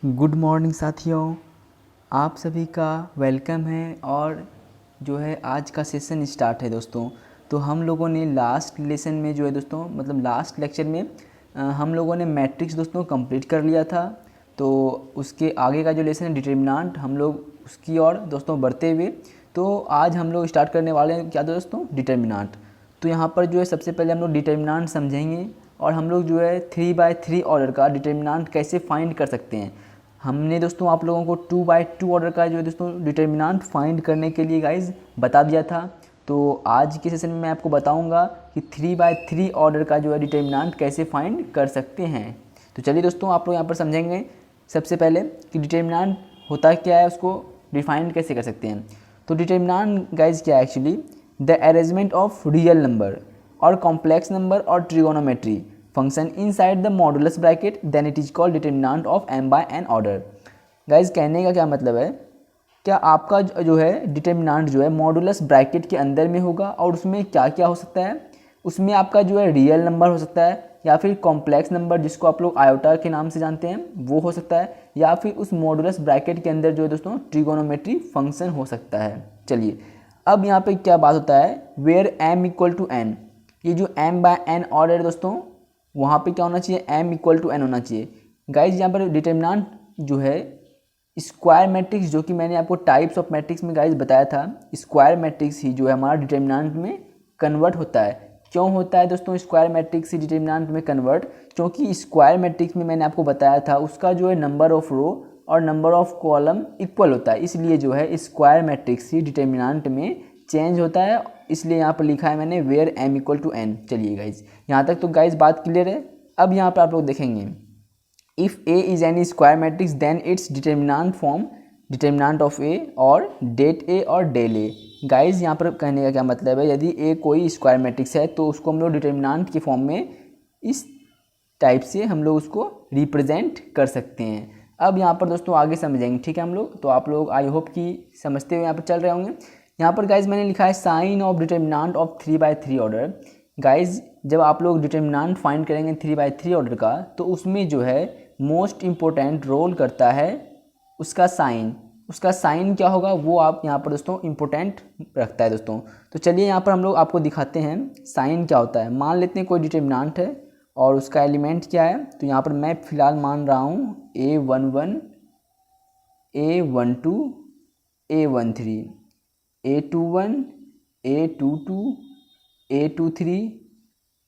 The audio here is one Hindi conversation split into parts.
गुड मॉर्निंग साथियों, आप सभी का वेलकम है। और जो है आज का सेशन स्टार्ट है दोस्तों। तो हम लोगों ने लास्ट लेसन में जो है दोस्तों मतलब लास्ट लेक्चर में हम लोगों ने मैट्रिक्स दोस्तों कंप्लीट कर लिया था। तो उसके आगे का जो लेसन है डिटर्मिनेंट, हम लोग उसकी ओर दोस्तों बढ़ते हुए तो आज हम लोग स्टार्ट करने वाले हैं क्या दोस्तों, डिटर्मिनेंट। तो यहाँ पर जो है सबसे पहले हम लोग डिटर्मिनेंट समझेंगे और हम लोग जो है 3/3 ऑर्डर का डिटर्मिनेंट कैसे फाइंड कर सकते हैं। हमने दोस्तों आप लोगों को 2/2 ऑर्डर का जो है दोस्तों डिटर्मिनेंट फाइंड करने के लिए गाइज बता दिया था। तो आज के सेशन में मैं आपको बताऊंगा कि 3/3 ऑर्डर का जो है डिटर्मिनेंट कैसे फाइंड कर सकते हैं। तो चलिए दोस्तों आप लोग यहाँ पर समझेंगे सबसे पहले कि डिटर्मिनेंट होता क्या है, उसको डिफाइन कैसे कर सकते हैं। तो डिटर्मिनेंट गाइज क्या है, actually the arrangement of real number और कॉम्प्लेक्स नंबर और trigonometry function inside the modulus bracket then it is called determinant of m/n order. Guys कहने का क्या मतलब है, क्या आपका जो है डिटर्मिनेंट जो है मॉडुलस ब्रैकेट के अंदर में होगा और उसमें क्या क्या हो सकता है, उसमें आपका जो है रियल नंबर हो सकता है या फिर कॉम्प्लेक्स नंबर जिसको आप लोग आयोटा के नाम से जानते हैं वो हो सकता है, या फिर उस मॉडुलस ब्रैकेट के अंदर जो है दोस्तों ट्रिगोनोमेट्री फंक्शन हो सकता है। चलिए अब यहाँ पे क्या बात होता है, वेयर m = n, ये जो m/n ऑर्डर है दोस्तों वहाँ पे क्या होना चाहिए, m = n होना चाहिए। गाइज यहाँ पर डिटर्मिनेंट जो है स्क्वायर मैट्रिक्स, जो कि मैंने आपको टाइप्स ऑफ मैट्रिक्स में गाइज बताया था, स्क्वायर मैट्रिक्स ही जो है हमारा डिटर्मिनेंट में कन्वर्ट होता है। क्यों होता है दोस्तों स्क्वायर मैट्रिक्स ही डिटर्मिनेंट में कन्वर्ट, क्योंकि स्क्वायर मैट्रिक्स में मैंने आपको बताया था उसका जो है नंबर ऑफ रो और नंबर ऑफ कॉलम इक्वल होता है, इसलिए जो है स्क्वायर मैट्रिक्स ही डिटर्मिनेंट में चेंज होता है। इसलिए यहाँ पर लिखा है मैंने वेयर m = n। चलिए गाइज यहाँ तक तो गाइज बात क्लियर है। अब यहाँ पर आप लोग देखेंगे if a is any square matrix then its determinant form determinant of a और डेट a और डेल a। गाइज यहाँ पर कहने का क्या मतलब है, यदि a कोई स्क्वायर मैट्रिक्स है तो उसको हम लोग डिटर्मिनेंट के फॉर्म में इस टाइप से हम लोग उसको रिप्रेजेंट कर सकते हैं। अब यहाँ पर दोस्तों आगे समझेंगे, ठीक है हम लोग। तो आप लोग आई होप कि समझते हुए यहाँ पर चल रहे होंगे। यहाँ पर गाइज मैंने लिखा है sign of determinant of 3/3 order. Guys जब आप लोग डिटर्मिनेंट फाइंड करेंगे 3/3 ऑर्डर का तो उसमें जो है मोस्ट इम्पोर्टेंट रोल करता है उसका साइन। उसका साइन क्या होगा वो आप यहाँ पर दोस्तों इम्पोर्टेंट रखता है दोस्तों। तो चलिए यहाँ पर हम लोग आपको दिखाते हैं साइन क्या होता है। मान लेते हैं कोई डिटर्मिनेंट है और उसका एलिमेंट क्या है, तो यहाँ पर मैं फिलहाल मान रहा हूँ A11 A12 A13 A21 A22 A23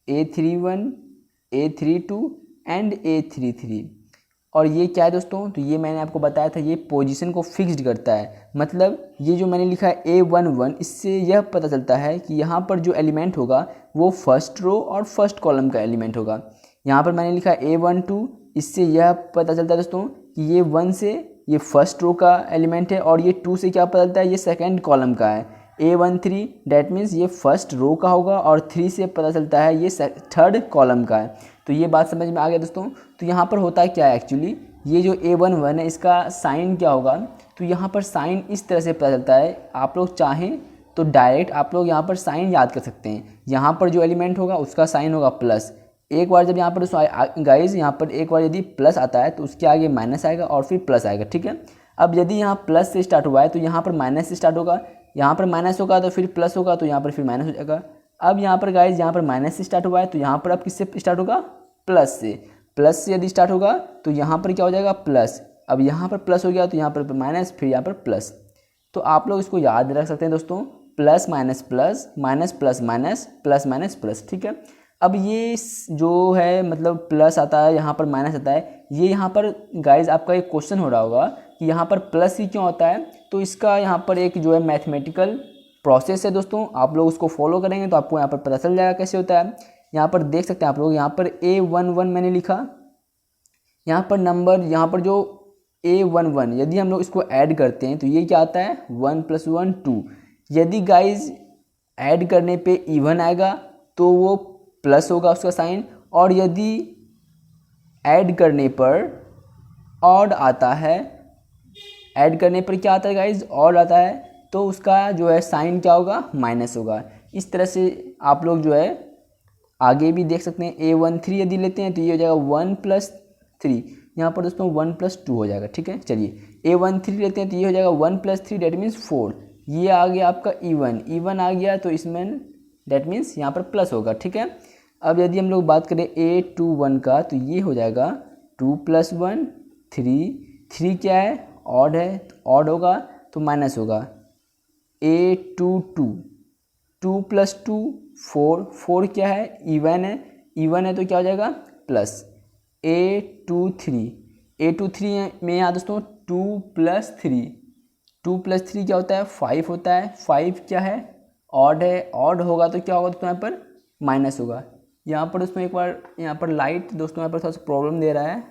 A31 A32 and A33। और ये क्या है दोस्तों, तो ये मैंने आपको बताया था ये पोजीशन को फिक्स्ड करता है। मतलब ये जो मैंने लिखा है A11, इससे यह पता चलता है कि यहाँ पर जो एलिमेंट होगा वो फर्स्ट रो और फर्स्ट कॉलम का एलिमेंट होगा। यहाँ पर मैंने लिखा है A12, इससे यह पता चलता है दोस्तों कि ये 1 से ये फर्स्ट रो का एलिमेंट है और ये 2 से क्या पता चलता है ये सेकेंड कॉलम का है। A13 डैट मीन्स ये फर्स्ट रो का होगा और 3 से पता चलता है ये थर्ड कॉलम का है। तो ये बात समझ में आ गया दोस्तों। तो यहाँ पर होता है क्या है, एक्चुअली ये जो A11 है इसका साइन क्या होगा, तो यहाँ पर साइन इस तरह से पता चलता है। आप लोग चाहें तो डायरेक्ट आप लोग यहाँ पर साइन याद कर सकते हैं। यहाँ पर जो एलिमेंट होगा उसका साइन होगा प्लस। एक बार जब यहाँ पर गाइज यहाँ पर एक बार यदि प्लस आता है तो उसके आगे माइनस आएगा और फिर प्लस आएगा, ठीक है। अब यदि यहाँ प्लस से स्टार्ट हुआ है तो यहाँ पर माइनस से स्टार्ट होगा, यहाँ पर माइनस होगा तो फिर प्लस होगा तो यहाँ पर फिर माइनस हो जाएगा। अब यहाँ पर गाइज यहाँ पर माइनस से स्टार्ट हुआ है तो यहाँ पर अब किससे स्टार्ट होगा, प्लस से। प्लस से यदि स्टार्ट होगा तो यहाँ पर क्या हो जाएगा, प्लस। अब यहाँ पर प्लस हो गया तो यहाँ पर माइनस, फिर यहाँ पर प्लस। तो आप लोग इसको याद रख सकते हैं दोस्तों, plus minus plus minus plus minus plus minus plus, ठीक है। अब ये जो है मतलब प्लस आता है यहाँ पर माइनस आता है, ये यहाँ पर गाइज आपका एक क्वेश्चन हो रहा होगा कि यहाँ पर प्लस ही क्यों होता है। तो इसका यहाँ पर एक जो है मैथमेटिकल प्रोसेस है दोस्तों, आप लोग उसको फॉलो करेंगे तो आपको यहाँ पर पता चल जाएगा कैसे होता है। यहाँ पर देख सकते हैं आप लोग, यहाँ पर A11 मैंने लिखा, यहाँ पर नंबर यहाँ पर जो A11 यदि हम लोग इसको ऐड करते हैं तो ये क्या आता है 1 + 1 2। यदि गाइज ऐड करने पे इवन आएगा तो वो प्लस होगा उसका साइन, और यदि ऐड करने पर ऑड आता है, ऐड करने पर क्या आता है गाइज ऑड आता है, तो उसका जो है साइन क्या होगा, माइनस होगा। इस तरह से आप लोग जो है आगे भी देख सकते हैं। A13 यदि लेते हैं तो ये हो जाएगा 1 + 3, यहाँ पर दोस्तों 1+2 हो जाएगा। ठीक है, चलिए A13 लेते हैं तो ये हो जाएगा 1+3 डेट मीन्स 4। ये आ गया आपका इवन आ गया तो इसमें डेट मीन्स यहाँ पर प्लस होगा। ठीक है, अब यदि हम लोग बात करें A21 का तो ये हो जाएगा 2+1 3 क्या है, ऑड है, तो ऑड होगा तो माइनस होगा। A22 2+2 4 क्या है, इवन है तो क्या हो जाएगा प्लस। A23 में यहाँ दोस्तों 2+3 क्या होता है, 5 होता है। 5 क्या है, ऑड है, ऑड होगा तो क्या होगा दोस्तों यहाँ पर माइनस होगा। यहाँ पर दोस्तों एक बार यहाँ पर लाइट दोस्तों यहाँ पर थोड़ा सा प्रॉब्लम दे रहा है।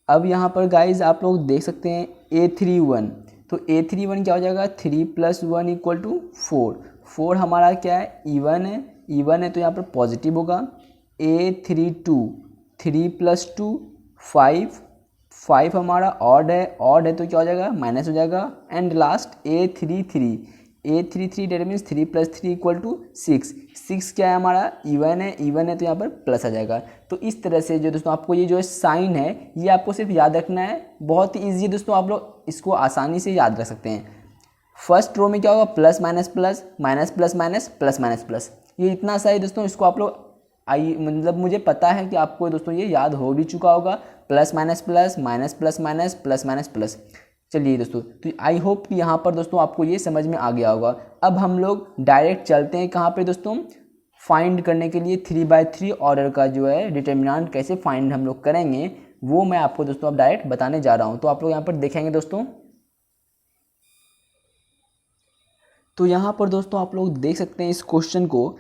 अब यहाँ पर गाइज आप लोग देख सकते हैं A31, तो A31 क्या हो जाएगा 3+1 = 4 हमारा क्या है, इवन है तो यहाँ पर पॉजिटिव होगा। A32 3+2 5 हमारा ऑड है तो क्या हो जाएगा माइनस हो जाएगा। And last A33 that means 3+3 = 6 क्या है हमारा, इवन है तो यहाँ पर प्लस आ जाएगा। तो इस तरह से जो दोस्तों आपको ये जो साइन है ये आपको सिर्फ याद रखना है, बहुत ही ईजी है दोस्तों, आप लोग इसको आसानी से याद रख सकते हैं। फर्स्ट रो में क्या होगा, plus minus plus, minus plus minus, plus minus plus, ये इतना सा है दोस्तों। इसको आप लोग मतलब मुझे पता है कि आपको दोस्तों ये याद हो भी चुका होगा, plus minus plus, minus plus minus, plus minus plus. चलिए दोस्तों, तो आई होप कि यहाँ पर दोस्तों आपको ये समझ में आ गया होगा। अब हम लोग डायरेक्ट चलते हैं कहाँ पे दोस्तों, फाइंड करने के लिए 3/3 ऑर्डर का जो है डिटर्मिनेंट कैसे फाइंड हम लोग करेंगे वो मैं आपको दोस्तों अब डायरेक्ट बताने जा रहा हूँ। तो आप लोग यहाँ पर देखेंगे दोस्तों, तो यहाँ पर दोस्तों आप लोग देख सकते हैं इस क्वेश्चन को,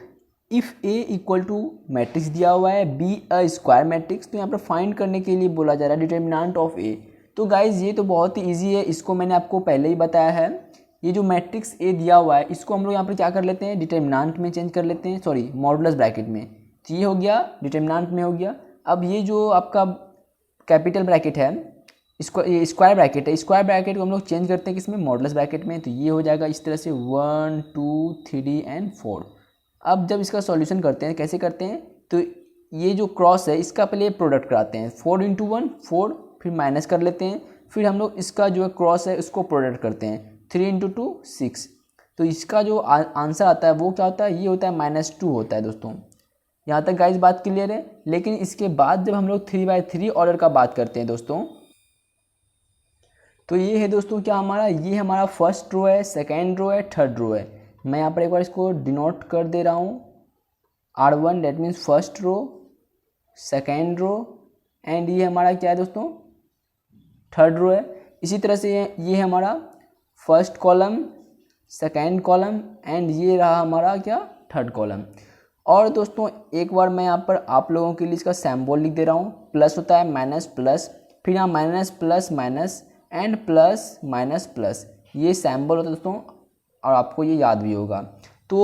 इफ़ A = मैट्रिक्स दिया हुआ है B अ स्क्वायर मैट्रिक्स, तो यहाँ पर फाइंड करने के लिए बोला जा रहा है डिटर्मिनेंट ऑफ A। तो गाइज ये तो बहुत ही ईजी है, इसको मैंने आपको पहले ही बताया है। ये जो मैट्रिक्स A दिया हुआ है इसको हम लोग यहाँ पर क्या कर लेते हैं, डिटर्मिनेंट में चेंज कर लेते हैं, सॉरी मॉडुलस ब्रैकेट में। तो ये हो गया डिटर्मिनेंट में हो गया। अब ये जो आपका कैपिटल ब्रैकेट है, इसको ये स्क्वायर ब्रैकेट है, स्क्वायर ब्रैकेट को हम लोग चेंज करते हैं किसमें, मॉडुलस ब्रैकेट में। तो ये हो जाएगा इस तरह से 1 2 3 एंड 4। अब जब इसका सॉल्यूशन करते हैं, कैसे करते हैं, तो ये जो क्रॉस है इसका पहले प्रोडक्ट कराते हैं, 4 × 1 4, फिर माइनस कर लेते हैं, फिर हम लोग इसका जो है क्रॉस है उसको प्रोडक्ट करते हैं, 3 × 2 6। तो इसका जो आंसर आता है वो क्या होता है, ये होता है -2 होता है दोस्तों। यहाँ तक गाइस बात क्लियर है। लेकिन इसके बाद जब हम लोग 3/3 ऑर्डर का बात करते हैं दोस्तों, तो ये है दोस्तों क्या हमारा, ये हमारा फर्स्ट रो है, सेकेंड रो है, थर्ड रो है। मैं यहाँ पर एक बार इसको डिनोट कर दे रहा हूँ, R1 that means first row, second row, and ये हमारा क्या है दोस्तों, थर्ड रो है। इसी तरह से ये हमारा first column, second column, and ये रहा हमारा क्या, थर्ड कॉलम। और दोस्तों एक बार मैं यहाँ पर आप लोगों के लिए इसका सिंबल लिख दे रहा हूँ, प्लस होता है माइनस प्लस, फिर यहाँ minus plus minus and plus minus plus, ये सिंबल होता है दोस्तों, और आपको ये याद भी होगा। तो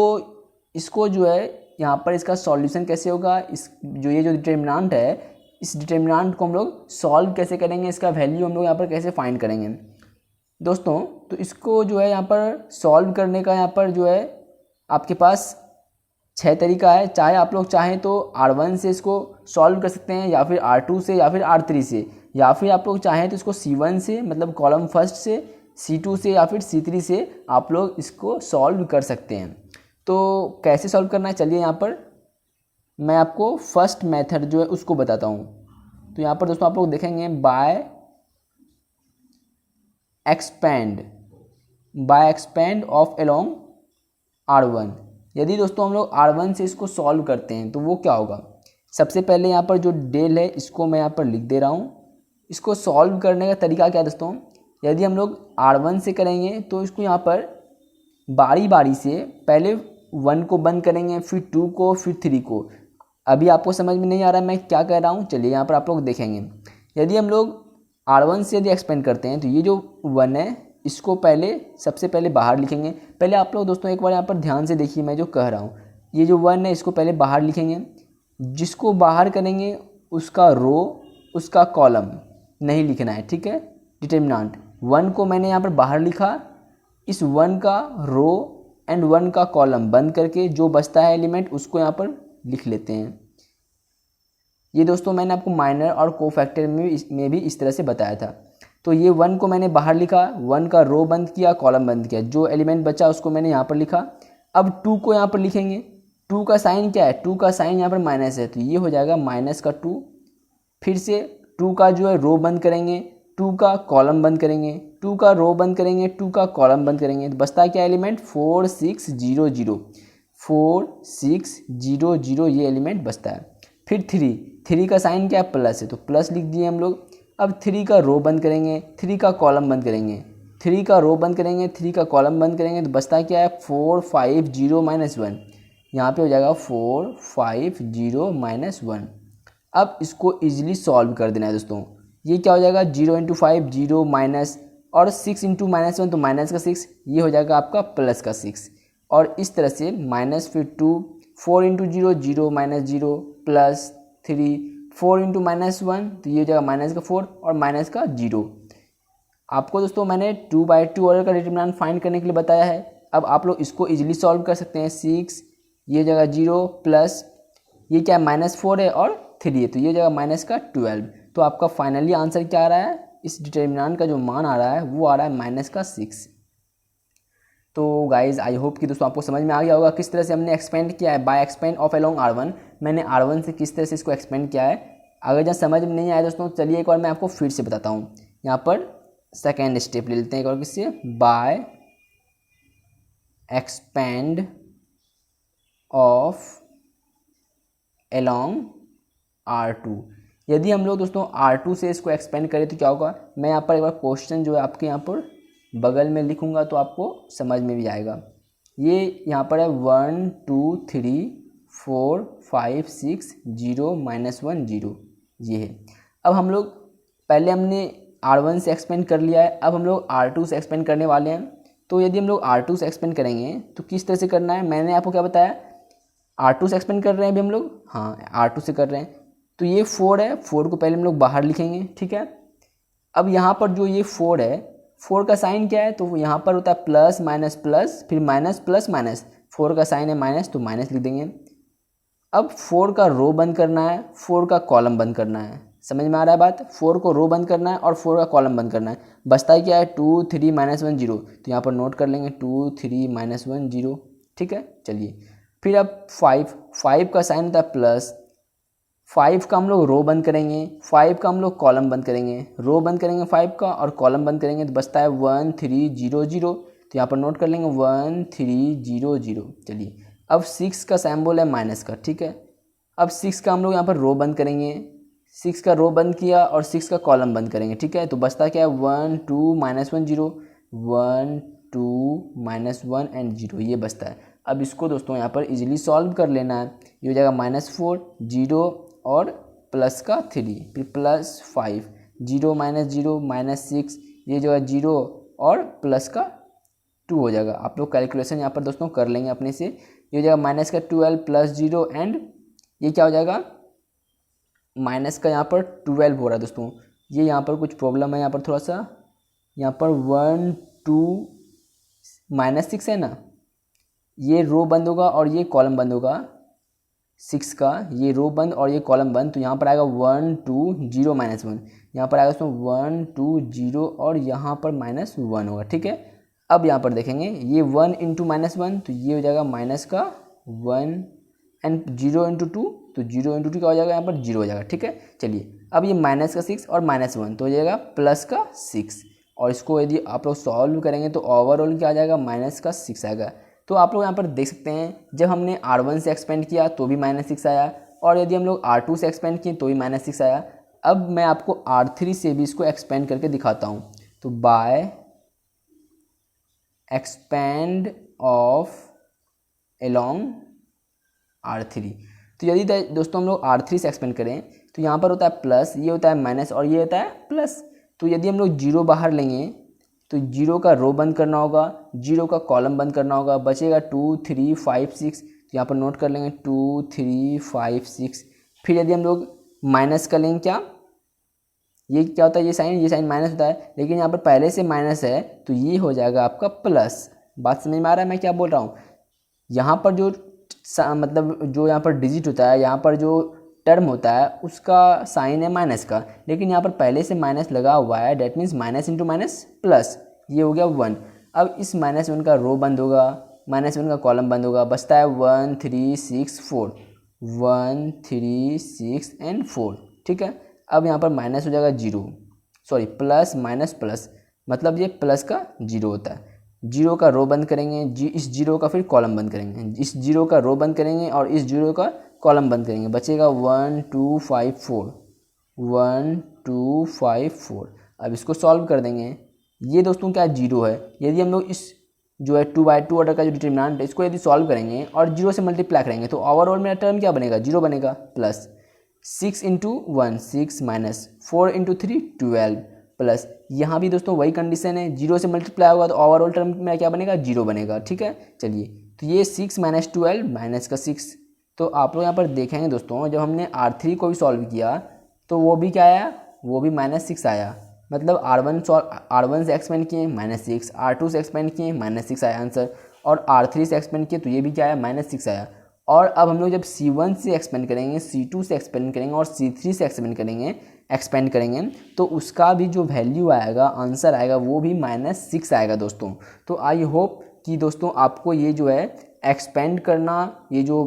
इसको जो है यहाँ पर इसका सॉल्यूशन कैसे होगा, इस जो ये जो डिटर्मिनेंट है, इस डिटर्मिनेंट को हम लोग सॉल्व कैसे करेंगे, इसका वैल्यू हम लोग यहाँ पर कैसे फाइंड करेंगे दोस्तों। तो इसको जो है यहाँ पर सॉल्व करने का यहाँ पर जो है आपके पास 6 तरीका है। चाहे आप लोग चाहें तो R1 से इसको सॉल्व कर सकते हैं, या फिर R2 से, या फिर R3 से, या फिर आप लोग चाहें तो इसको C1 से मतलब कॉलम फर्स्ट से, C2 से, या फिर C3 से आप लोग इसको सॉल्व कर सकते हैं। तो कैसे सॉल्व करना है, चलिए यहाँ पर मैं आपको फर्स्ट मेथड जो है उसको बताता हूँ। तो यहाँ पर दोस्तों आप लोग देखेंगे bye expand of along R1। यदि दोस्तों हम लोग R1 से इसको सॉल्व करते हैं तो वो क्या होगा, सबसे पहले यहाँ पर जो डेल है इसको मैं यहाँ पर लिख दे रहा हूँ। इसको सॉल्व करने का तरीका क्या है दोस्तों, यदि हम लोग R1 से करेंगे तो इसको यहाँ पर बारी बारी से पहले 1 को बंद करेंगे, फिर 2 को, फिर 3 को। अभी आपको समझ में नहीं आ रहा मैं क्या कह रहा हूँ, चलिए यहाँ पर आप लोग देखेंगे। यदि हम लोग R1 से यदि एक्सपेंड करते हैं तो ये जो 1 है इसको पहले सबसे पहले बाहर लिखेंगे। पहले आप लोग दोस्तों एक बार यहाँ पर ध्यान से देखिए मैं जो कह रहा हूँ, ये जो 1 है इसको पहले बाहर लिखेंगे। जिसको बाहर करेंगे उसका रो, उसका कॉलम नहीं लिखना है, ठीक है। डिटर्मिनेंट 1 को मैंने यहाँ पर बाहर लिखा, इस 1 का रो एंड 1 का कॉलम बंद करके जो बचता है एलिमेंट उसको यहाँ पर लिख लेते हैं। ये दोस्तों मैंने आपको माइनर और कोफैक्टर में भी इस तरह से बताया था। तो ये 1 को मैंने बाहर लिखा, 1 का रो बंद किया, कॉलम बंद किया, जो एलिमेंट बचा उसको मैंने यहाँ पर लिखा। अब 2 को यहाँ पर लिखेंगे, 2 का साइन क्या है, 2 का साइन यहाँ पर माइनस है, तो ये हो जाएगा -2। फिर से 2 का जो है रो बंद करेंगे, 2 का कॉलम बंद करेंगे, 2 का रो बंद करेंगे, 2 का कॉलम बंद करेंगे, तो बचता है क्या एलिमेंट 4 6 0 0, 4 6 0 0 ये एलिमेंट बचता है। फिर 3 का साइन क्या है प्लस है, तो प्लस लिख दिए हम लोग। अब 3 का रो बंद करेंगे, 3 का कॉलम बंद करेंगे, 3 का रो बंद करेंगे, 3 का कॉलम बंद करेंगे, तो बचता क्या है 4 5 0 -1, यहाँ पे हो जाएगा 4 5 0 -1। अब इसको इजीली सॉल्व कर देना है दोस्तों। ये क्या हो जाएगा 0 × 5 0 माइनस और 6 × -1 तो माइनस का 6, ये हो जाएगा आपका प्लस का 6। और इस तरह से माइनस फिर 2 4 × 0 0 -0 प्लस 3 4 × -1 तो ये हो जाएगा माइनस का 4 और माइनस का 0। आपको दोस्तों मैंने 2/2 ऑर्डर का डिटरमिनेंट फाइंड करने के लिए बताया है। अब आप लोग इसको इजीली सॉल्व कर सकते हैं। 6 ये हो जाएगा 0 प्लस ये क्या है -4 है और 3 है, तो ये हो जाएगा माइनस का 12। तो आपका फाइनली आंसर क्या आ रहा है, इस डिटरमिनेंट का जो मान आ रहा है वो आ रहा है माइनस का 6। तो गाइज आई होप कि दोस्तों आपको समझ में आ गया होगा किस तरह से हमने एक्सपेंड किया है। Bye expand of along R1 मैंने R1 से किस तरह से इसको एक्सपेंड किया है। अगर जहाँ समझ में नहीं आया दोस्तों, चलिए एक बार मैं आपको फिर से बताता हूँ। यहाँ पर सेकेंड स्टेप ले लेते हैं एक और, किससे, bye expand of along R2। यदि हम लोग दोस्तों R2 से इसको एक्सपेंड करें तो क्या होगा, मैं यहाँ पर एक बार क्वेश्चन जो है आपके यहाँ पर बगल में लिखूंगा तो आपको समझ में भी आएगा। ये यहाँ पर है 1 2 3 4 5 6 0 -1 0, ये है। अब हम लोग पहले हमने R1 से एक्सपेंड कर लिया है, अब हम लोग R2 से एक्सपेंड करने वाले हैं। तो यदि हम लोग R2 से एक्सपेंड करेंगे तो किस तरह से करना है, मैंने आपको क्या बताया, R2 से एक्सपेंड कर रहे हैं अभी हम लोग, हाँ R2 से कर रहे हैं। तो ये 4 है, 4 को पहले हम लोग बाहर लिखेंगे, ठीक है। अब यहाँ पर जो ये 4 है, 4 का साइन क्या है, तो यहाँ पर होता है प्लस माइनस प्लस फिर माइनस प्लस माइनस, 4 का साइन है माइनस तो माइनस लिख देंगे। अब 4 का रो बंद करना है, 4 का कॉलम बंद करना है, समझ में आ रहा है बात। 4 को रो बंद करना है और 4 का कॉलम बंद करना है। बचता है क्या है 2 3 -1 0, तो यहाँ पर नोट कर लेंगे 2 3 -1 0, ठीक है। चलिए फिर अब 5 का साइन होता है प्लस, 5 का हम लोग रो बंद करेंगे, 5 का हम लोग कॉलम बंद करेंगे, रो बंद करेंगे 5 का और कॉलम बंद करेंगे, तो बचता है 1 3 0 0, तो यहाँ पर नोट कर लेंगे 1 3 0 0। चलिए अब 6 का सिंबल है माइनस का, ठीक है। अब 6 का हम लोग यहाँ पर रो बंद करेंगे, 6 का रो बंद किया और 6 का कॉलम बंद करेंगे, ठीक है। तो बचता क्या है 1 2 -1 0, 1 2 -1 एंड 0, ये बचता है। अब इसको दोस्तों यहाँ पर इजीली सॉल्व कर लेना है। ये हो जाएगा -4 0 और प्लस का 3 फिर प्लस 5 0 -0 -6, ये जो है 0 और प्लस का 2 हो जाएगा। आप लोग कैलकुलेशन यहाँ पर दोस्तों कर लेंगे अपने से। ये हो जाएगा माइनस का 12 प्लस 0 एंड ये क्या हो जाएगा, माइनस का यहाँ पर 12 हो रहा है दोस्तों। ये यहाँ पर कुछ प्रॉब्लम है, यहाँ पर थोड़ा सा, यहाँ पर 1 2 -6 है ना, ये रो बंद होगा और ये कॉलम बंद होगा। 6 का ये रो बंद और ये कॉलम बंद, तो यहाँ पर आएगा 1 2 0 -1, यहाँ पर आएगा दोस्तों 1 2 0 और यहाँ पर -1 होगा, ठीक है। अब यहाँ पर देखेंगे ये 1 × -1 तो ये हो जाएगा माइनस का 1 एंड 0 × 2 तो 0 × 2 क्या हो जाएगा, यहाँ पर 0 हो जाएगा, ठीक है। चलिए अब ये माइनस का 6 और -1 तो हो जाएगा प्लस का 6, और इसको यदि आप लोग सॉल्व करेंगे तो ओवरऑल क्या आ जाएगा माइनस का 6 आएगा। तो आप लोग यहाँ पर देख सकते हैं जब हमने R1 से एक्सपेंड किया तो भी -6 आया, और यदि हम लोग R2 से एक्सपेंड किए तो भी -6 आया। अब मैं आपको R3 से भी इसको एक्सपेंड करके दिखाता हूँ। तो bye expand of along R3, तो यदि दोस्तों हम लोग R3 से एक्सपेंड करें तो यहाँ पर होता है प्लस, ये होता है माइनस और ये होता है प्लस। तो यदि हम लोग 0 बाहर लेंगे तो 0 का रो बंद करना होगा, 0 का कॉलम बंद करना होगा, बचेगा 2 3 5 6, तो यहाँ पर नोट कर लेंगे 2 3 5 6। फिर यदि हम लोग माइनस कर लेंगे, क्या ये क्या होता है, ये साइन माइनस होता है, लेकिन यहाँ पर पहले से माइनस है तो ये हो जाएगा आपका प्लस। बात समझ में आ रहा है मैं क्या बोल रहा हूँ। यहाँ पर जो मतलब जो यहाँ पर डिजिट होता है, यहाँ पर जो टर्म होता है उसका साइन है माइनस का, लेकिन यहाँ पर पहले से माइनस लगा हुआ है, that means minus into minus plus, ये हो गया 1। अब इस -1 का रो बंद होगा, -1 का कॉलम बंद होगा, बचता है 1 3 6 4, 1 3 6 एंड 4, ठीक है। अब यहाँ पर माइनस हो जाएगा 0, सॉरी प्लस माइनस प्लस, मतलब ये प्लस का 0 होता है। 0 का रो बंद करेंगे, इस 0 का फिर कॉलम बंद करेंगे, इस 0 का रो बंद करेंगे और इस 0 का कॉलम बंद करेंगे, बचेगा 1 2 5 4, 1 2 5 4। अब इसको सॉल्व कर देंगे। ये दोस्तों क्या 0 है, यदि हम लोग इस जो है 2/2 ऑर्डर का जो डिटर्मिनेंट है इसको यदि सॉल्व करेंगे और 0 से मल्टीप्लाई करेंगे तो ओवरऑल मेरा टर्म क्या बनेगा, 0 बनेगा, plus 6 into 1 6 minus 4 into 3 12 plus, यहाँ भी दोस्तों वही कंडीशन है, 0 से मल्टीप्लाई होगा तो ओवरऑल टर्म में क्या बनेगा, 0 बनेगा, ठीक है। चलिए तो ये 6 माइनस 12 माइनस का 6, तो आप लोग यहाँ पर देखेंगे दोस्तों जब हमने R3 को भी सॉल्व किया तो वो भी क्या आया, वो भी -6 आया, मतलब R1 से एक्सपेंड किए -6, R2 से एक्सपेंड किए -6 आया आंसर, और R3 से एक्सपेंड किए तो ये भी क्या आया, -6 आया। और अब हम लोग जब C1 से एक्सपेंड करेंगे, C2 से एक्सपेंड करेंगे और C3 से एक्सपेंड करेंगे तो उसका भी जो वैल्यू आएगा, आंसर आएगा, वो भी -6 आएगा दोस्तों। तो आई होप कि दोस्तों आपको ये जो है एक्सपेंड करना, ये जो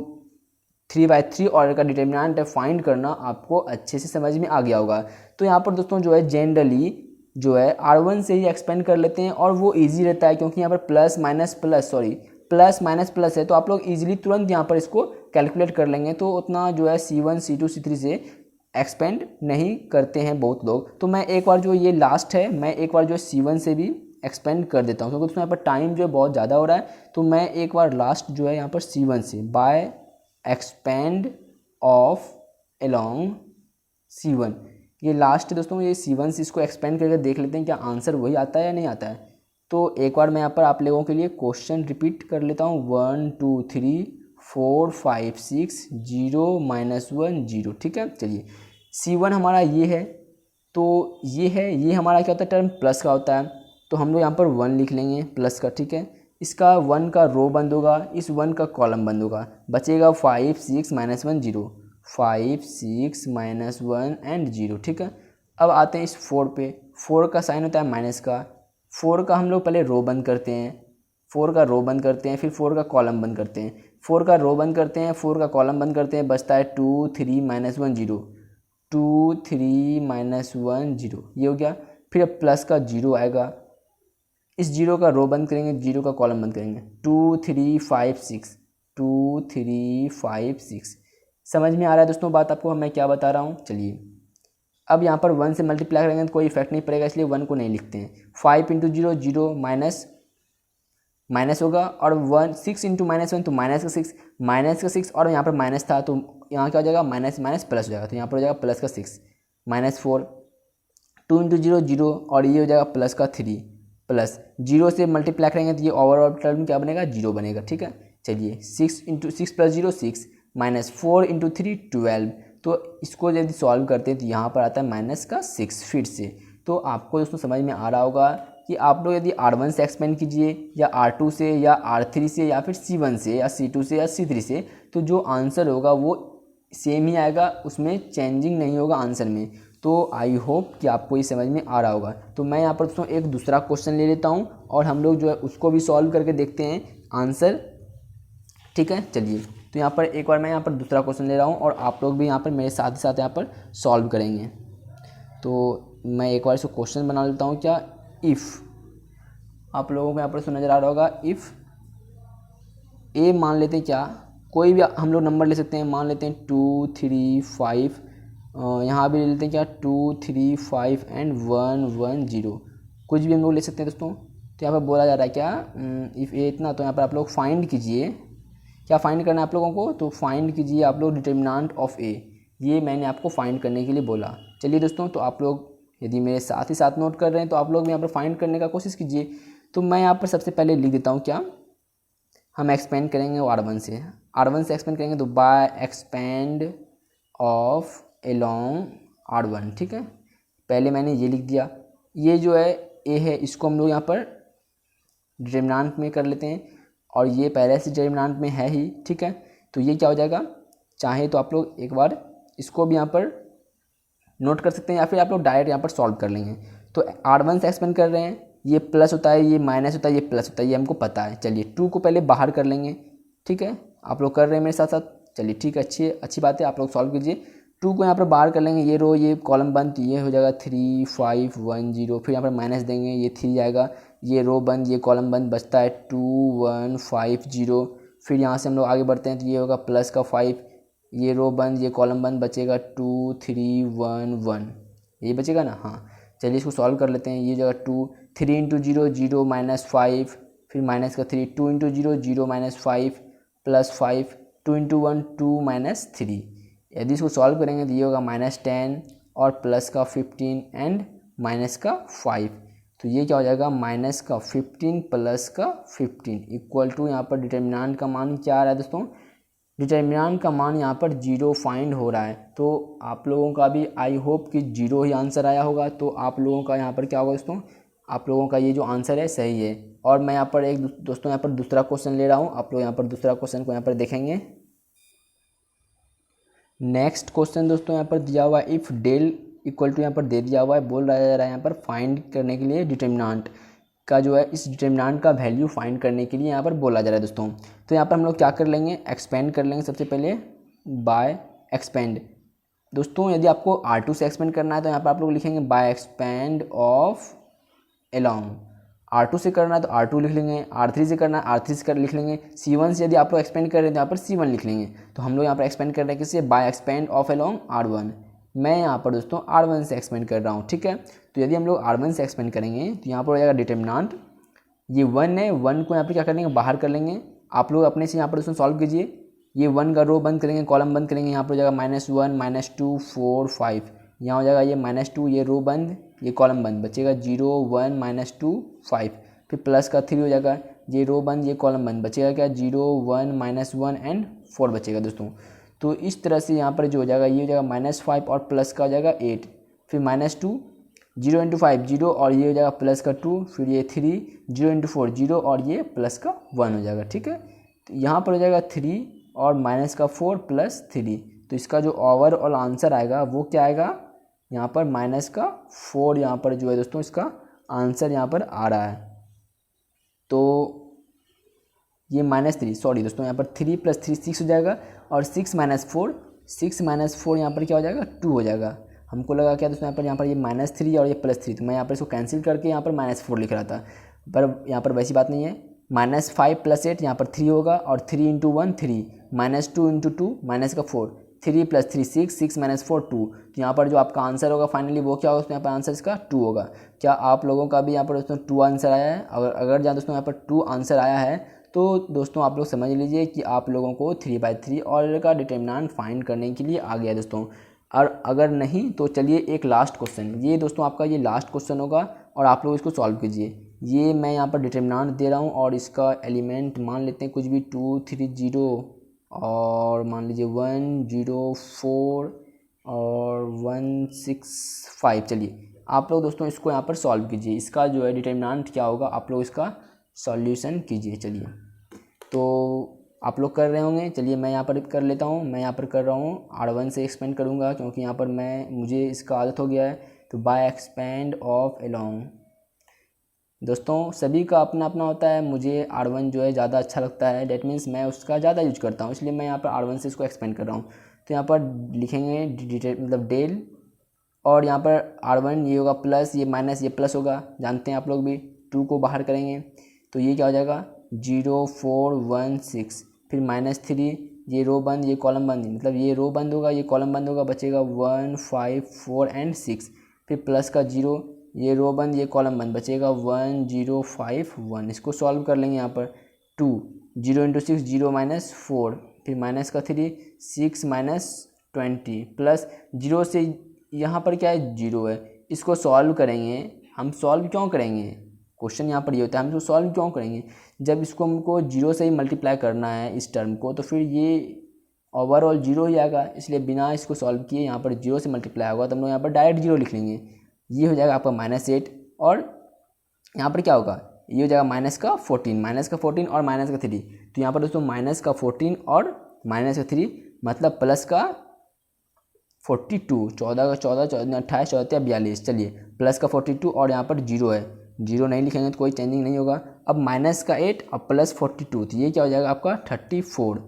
3/3 ऑर्डर का डिटर्मिनेंट है फाइंड करना आपको अच्छे से समझ में आ गया होगा। तो यहाँ पर दोस्तों जो है जनरली जो है R1 से ही एक्सपेंड कर लेते हैं और वो इजी रहता है, क्योंकि यहाँ पर प्लस माइनस प्लस है, तो आप लोग इजीली तुरंत यहाँ पर इसको कैलकुलेट कर लेंगे, तो उतना जो है C1 C2 C3 से एक्सपेंड नहीं करते हैं बहुत लोग। तो मैं एक बार जो ये लास्ट है, मैं एक बार जो है C1 से भी एक्सपेंड कर देता हूँ, क्योंकि उसमें यहाँ पर टाइम जो है बहुत ज़्यादा हो रहा है। तो मैं एक बार लास्ट जो है यहाँ पर C1 से bye expand of along C1, ये लास्ट है दोस्तों, ये C1 से इसको एक्सपेंड करके देख लेते हैं क्या आंसर वही आता है या नहीं आता है। तो एक बार मैं यहाँ पर आप लोगों के लिए क्वेश्चन रिपीट कर लेता हूँ, 1 2 3 4 5 6 0 -1 0, ठीक है। चलिए C1 हमारा ये है, तो ये है, ये हमारा क्या होता है, टर्म प्लस का होता है, तो हम लोग यहाँ पर 1 लिख लेंगे प्लस का, ठीक है। इसका 1 का रो बंद होगा, इस 1 का कॉलम बंद होगा, बचेगा 5 6 -1 0, 5 6 -1 एंड 0, ठीक है। अब आते हैं इस 4 पे, 4 का साइन होता है माइनस का, 4 का हम लोग पहले रो बंद करते हैं, 4 का रो बंद करते हैं, फिर 4 का कॉलम बंद करते हैं, 4 का रो बंद करते हैं, 4 का कॉलम बंद करते हैं, बचता है 2 3 -1 0, 2 3 -1 0, ये हो गया। फिर अब प्लस का 0 आएगा, इस 0 का रो बंद करेंगे, 0 का कॉलम बंद करेंगे, 2 3 5 6, 2 3 5 6। समझ में आ रहा है दोस्तों बात आपको मैं क्या बता रहा हूँ। चलिए अब यहाँ पर 1 से मल्टीप्लाई करेंगे तो कोई इफेक्ट नहीं पड़ेगा, इसलिए 1 को नहीं लिखते हैं। 5 इंटू 0 0 माइनस होगा, और 6 इंटू -1 तो -6 और यहाँ पर माइनस था तो यहाँ क्या हो जाएगा, माइनस माइनस प्लस हो जाएगा, तो यहाँ पर हो जाएगा प्लस का 6 -4, 2 इंटू 0 0 और ये हो जाएगा प्लस का 3, प्लस 0 से मल्टीप्लाई करेंगे तो ये ओवरऑल टर्म क्या बनेगा, 0 बनेगा, ठीक है। चलिए 6 इंटू 6 प्लस 0 6 -4 इंटू 3 12, तो इसको यदि सॉल्व करते हैं तो यहाँ पर आता है माइनस का 6 फिर से। तो आपको दोस्तों समझ में आ रहा होगा कि आप लोग यदि R1 से एक्सपेंड कीजिए या R2 से या R3 से या फिर C1 से या C2 से या C3 से, तो जो आंसर होगा वो सेम ही आएगा, उसमें चेंजिंग नहीं होगा आंसर में। तो आई होप कि आपको ये समझ में आ रहा होगा। तो मैं यहाँ पर दोस्तों एक दूसरा क्वेश्चन ले लेता हूँ और हम लोग जो है उसको भी सॉल्व करके देखते हैं आंसर, ठीक है। चलिए तो यहाँ पर एक बार मैं यहाँ पर दूसरा क्वेश्चन ले रहा हूँ और आप लोग भी यहाँ पर मेरे साथ ही साथ यहाँ पर सॉल्व करेंगे। तो मैं एक बार इसको क्वेश्चन बना लेता हूँ, क्या इफ़, आप लोगों को यहाँ पर नज़र आ रहा होगा, इफ़ ए मान लेते हैं, क्या कोई भी हम लोग नंबर ले सकते हैं, मान लेते हैं 2 3 5, यहाँ भी ले लेते हैं क्या 2 3 5 एंड 1 1 0, कुछ भी हम लोग ले सकते हैं दोस्तों। तो यहाँ पर बोला जा रहा है क्या, इफ़ ए इतना, तो यहाँ पर आप लोग फाइंड कीजिए, क्या फाइंड करना है आप लोगों को, तो फाइंड कीजिए आप लोग डिटर्मिनेंट ऑफ ए, ये मैंने आपको फाइंड करने के लिए बोला। चलिए दोस्तों, तो आप लोग यदि मेरे साथ ही साथ नोट कर रहे हैं तो आप लोग भी यहाँ पर फाइंड करने का कोशिश कीजिए। तो मैं यहाँ पर सबसे पहले लिख देता हूँ, क्या हम एक्सपेंड करेंगे R1 से, R1 से एक्सपेंड करेंगे तो bye expand of along R1, ठीक है। पहले मैंने ये लिख दिया, ये जो है ए है, इसको हम लोग यहाँ पर डिटर्मिनेंट में कर लेते हैं और ये पहले से डिटर्मिनेंट में है ही, ठीक है। तो ये क्या हो जाएगा, चाहे तो आप लोग एक बार इसको भी यहाँ पर नोट कर सकते हैं या फिर आप लोग डायरेक्ट यहाँ पर सॉल्व कर लेंगे। तो R1 से एक्सपेंड कर रहे हैं, ये प्लस होता है, ये माइनस होता है, ये प्लस होता है, ये हमको पता है। चलिए 2 को पहले बाहर कर लेंगे, ठीक है, आप लोग कर रहे हैं मेरे साथ साथ। चलिए ठीक है, अच्छी बात है, आप लोग सॉल्व कीजिए। 2 को यहाँ पर बाहर कर लेंगे, ये रो ये कॉलम बंद, तो ये हो जाएगा 3 5 1 0, फिर यहाँ पर माइनस देंगे, ये 3 जाएगा, ये रो बंद, ये कॉलम बंद, बचता है 2 1 5 0। फिर यहाँ से हम लोग आगे बढ़ते हैं तो ये होगा प्लस का 5, ये रो बंद, ये कॉलम बंद, बचेगा 2 3 1 1, ये बचेगा ना। हाँ चलिए इसको सॉल्व कर लेते हैं। ये जगह 2 3 इंटू 0 0 माइनस 5, फिर माइनस का 3 2 into 0 0 minus 5 plus 5 2 into 1 2 minus 3। यदि इसको सॉल्व करेंगे तो ये होगा -10 और प्लस का 15 एंड माइनस का 5। तो ये क्या हो जाएगा, माइनस का 15 प्लस का 15 इक्वल टू, यहाँ पर डिटर्मिनेंट का मान क्या आ रहा है दोस्तों, डिटर्मिनेंट का मान यहाँ पर 0 फाइंड हो रहा है। तो आप लोगों का भी आई होप कि 0 ही आंसर आया होगा। तो आप लोगों का यहाँ पर क्या होगा दोस्तों, आप लोगों का ये जो आंसर है सही है। और मैं यहाँ पर एक दोस्तों यहाँ पर दूसरा क्वेश्चन ले रहा हूँ, आप लोग यहाँ पर दूसरा क्वेश्चन को यहाँ पर देखेंगे। नेक्स्ट क्वेश्चन दोस्तों यहाँ पर दिया हुआ है, इफ़ डेल इक्वल टू यहाँ पर दे दिया हुआ है, बोल रहा जा रहा है यहाँ पर फाइंड करने के लिए डिटर्मिनेंट का जो है, इस डिटर्मिनेंट का वैल्यू फाइंड करने के लिए यहाँ पर बोला जा रहा है दोस्तों। तो यहाँ पर हम लोग क्या कर लेंगे, एक्सपेंड कर लेंगे सबसे पहले बाय एक्सपेंड। दोस्तों यदि आपको R2 से एक्सपेंड करना है तो यहाँ पर आप लोग लिखेंगे bye expand of along. R2 से करना है तो R2 लिख लेंगे, R3 से करना है R3 से लिख लेंगे, C1 से यदि आप लोग एक्सपेंड कर रहे हैं तो यहाँ पर C1 लिख लेंगे। तो हम लोग यहाँ पर एक्सपेंड कर रहे हैं किससे, bye expand of along R1। मैं यहाँ पर दोस्तों R1 से एक्सपेंड कर रहा हूँ, ठीक है। तो यदि हम लोग R1 से एक्सपेंड करेंगे तो यहाँ पर हो जाएगा डिटर्मिनेंट, ये 1 है, 1 को यहाँ पर क्या करेंगे, बाहर कर लेंगे। आप लोग अपने से यहाँ पर दोस्तों सॉल्व कीजिए, ये 1 का रो बंद करेंगे, कॉलम बंद करेंगे, यहाँ पर हो जाएगा -1 -2 4 5, यहाँ हो जाएगा ये -2, ये रो बंद, ये कॉलम बंद, बचेगा 0 1 -2 5, फिर प्लस का 3 हो जाएगा, ये रो बंद, ये कॉलम बंद, बचेगा क्या 0 1 -1 एंड 4 बचेगा दोस्तों। तो इस तरह से यहाँ पर जो हो जाएगा, ये हो जाएगा -5 और प्लस का हो जाएगा 8, फिर -2 0 इंटू 5 0 और ये हो जाएगा प्लस का 2, फिर ये 3 0 इंटू 4 0 और ये प्लस का 1 हो जाएगा, ठीक है। तो यहाँ पर हो जाएगा 3 और माइनस का 4 प्लस 3। तो इसका जो ओवरऑल आंसर आएगा वो क्या आएगा, यहाँ पर माइनस का 4 यहाँ पर जो है दोस्तों इसका आंसर यहाँ पर आ रहा है। तो ये -3, सॉरी दोस्तों, यहाँ पर 3 + 3 6 हो जाएगा और 6 - 4 यहाँ पर क्या हो जाएगा 2 हो जाएगा। हमको लगा क्या दोस्तों यहाँ पर ये -3 और ये +3, तो मैं यहाँ पर इसको कैंसिल करके यहाँ पर -4 लिख रहा था, पर यहाँ पर वैसी बात नहीं है। -5 + 8 यहाँ पर 3 होगा और 3 इंटू 1 3, -2 इंटू 2 माइनस का 4, 3 + 3 6 6 - 4 2। तो यहाँ पर जो आपका आंसर होगा फाइनली वो क्या होगा दोस्तों, यहाँ पर आंसर इसका 2 होगा। क्या आप लोगों का भी यहाँ पर दोस्तों 2 आंसर आया है? अगर जहाँ दोस्तों यहाँ पर 2 आंसर आया है तो दोस्तों आप लोग समझ लीजिए कि आप लोगों को 3/3 ऑर्डर का डिटर्मिनेंट फाइंड करने के लिए आ गया दोस्तों। और अगर नहीं तो चलिए एक लास्ट क्वेश्चन, ये दोस्तों आपका ये लास्ट क्वेश्चन होगा और आप लोग इसको सॉल्व कीजिए। ये मैं यहाँ पर डिटर्मिनेंट दे रहा हूँ और इसका एलिमेंट मान लेते हैं कुछ भी 2 3 0 और मान लीजिए 1 0 4 और 1 6 5। चलिए आप लोग दोस्तों इसको यहाँ पर सॉल्व कीजिए, इसका जो है डिटर्मिनेंट क्या होगा आप लोग इसका सॉल्यूशन कीजिए। चलिए तो आप लोग कर रहे होंगे, चलिए मैं यहाँ पर कर लेता हूँ। मैं यहाँ पर कर रहा हूँ R1 से एक्सपेंड करूँगा क्योंकि यहाँ पर मुझे इसका आदत हो गया है। तो बाय एक्सपेंड ऑफ एलोंग, दोस्तों सभी का अपना अपना होता है, मुझे R1 जो है ज़्यादा अच्छा लगता है, डेट मीन्स मैं उसका ज़्यादा यूज करता हूँ, इसलिए मैं यहाँ पर R1 से इसको एक्सपेंड कर रहा हूँ। तो यहाँ पर लिखेंगे मतलब डेल और यहाँ पर R1 ये होगा प्लस, ये माइनस, ये प्लस होगा, जानते हैं आप लोग भी। 2 को बाहर करेंगे तो ये क्या हो जाएगा 0 4 1 6, फिर -3, ये रो बंद, ये कॉलम बंद, मतलब ये रो बंद होगा, ये कॉलम बंद होगा, बचेगा 1 5 4 एंड 6, फिर प्लस का 0, ये रो बंद, ये कॉलम बंद, बचेगा 1 0 5 1। इसको सॉल्व कर लेंगे यहाँ पर 2 0 इंटू 6 0 -4, फिर माइनस का 3 6 - 20 प्लस 0 से यहाँ पर क्या है 0 है, इसको सॉल्व करेंगे। हम सॉल्व क्यों करेंगे, क्वेश्चन यहाँ पर ये होता है हम इसको सॉल्व क्यों करेंगे, जब इसको हमको 0 से ही मल्टीप्लाई करना है इस टर्म को, तो फिर ये ओवरऑल 0 ही आएगा, इसलिए बिना इसको सॉल्व किए यहाँ पर 0 से मल्टीप्लाई होगा तो हम लोग यहाँ पर डायरेक्ट 0 लिख लेंगे। ये हो जाएगा आपका -8 और यहाँ पर क्या होगा, ये हो जाएगा -14 और -3। तो यहाँ पर दोस्तों -14 और -3 मतलब प्लस का 42, 14 का 14, 28, 14 42, चलिए प्लस का 42 और यहाँ पर जीरो है, जीरो नहीं लिखेंगे तो कोई चेंजिंग नहीं होगा। अब माइनस का 8 और प्लस 42, तो ये क्या हो जाएगा आपका 34,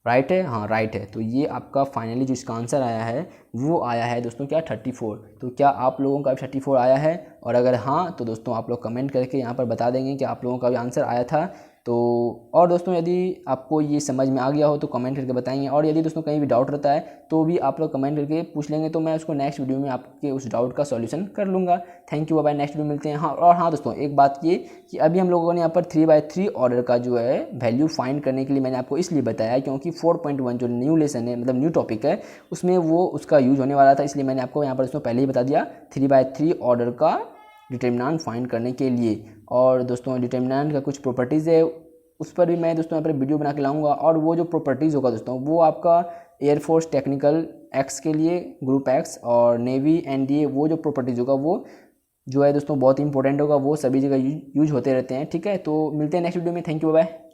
राइट है, हाँ राइट है। तो ये आपका फाइनली जो इसका आंसर आया है वो आया है दोस्तों क्या 34। तो क्या आप लोगों का भी 34 आया है? और अगर हाँ तो दोस्तों आप लोग कमेंट करके यहाँ पर बता देंगे कि आप लोगों का भी आंसर आया था। तो और दोस्तों यदि आपको ये समझ में आ गया हो तो कमेंट करके बताएंगे, और यदि दोस्तों कहीं भी डाउट रहता है तो भी आप लोग कमेंट करके पूछ लेंगे, तो मैं उसको नेक्स्ट वीडियो में आपके उस डाउट का सॉल्यूशन कर लूँगा। Thank you, bye, next video मिलते हैं। हाँ और हाँ दोस्तों एक बात ये कि अभी हम लोगों ने यहाँ पर 3/3 ऑर्डर का जो है वैल्यू फाइंड करने के लिए मैंने आपको इसलिए बताया क्योंकि 4.1 जो न्यू लेसन है, मतलब न्यू टॉपिक है, उसमें वो उसका यूज होने वाला था, इसलिए मैंने आपको यहाँ पर दोस्तों पहले ही बता दिया 3/3 ऑर्डर का डिटर्मिनेंट फाइंड करने के लिए। और दोस्तों डिटर्मिनेंट का कुछ प्रॉपर्टीज़ है, उस पर भी मैं दोस्तों यहाँ पर वीडियो बना के लाऊंगा, और वो जो प्रॉपर्टीज़ होगा दोस्तों वो आपका एयरफोर्स टेक्निकल एक्स के लिए, ग्रुप एक्स, और नेवी एनडीए, वो जो प्रॉपर्टीज़ होगा वो जो है दोस्तों बहुत इंपॉर्टेंट होगा, वो सभी जगह यूज होते रहते हैं। ठीक है, तो मिलते हैं नेक्स्ट वीडियो में। Thank you, bye.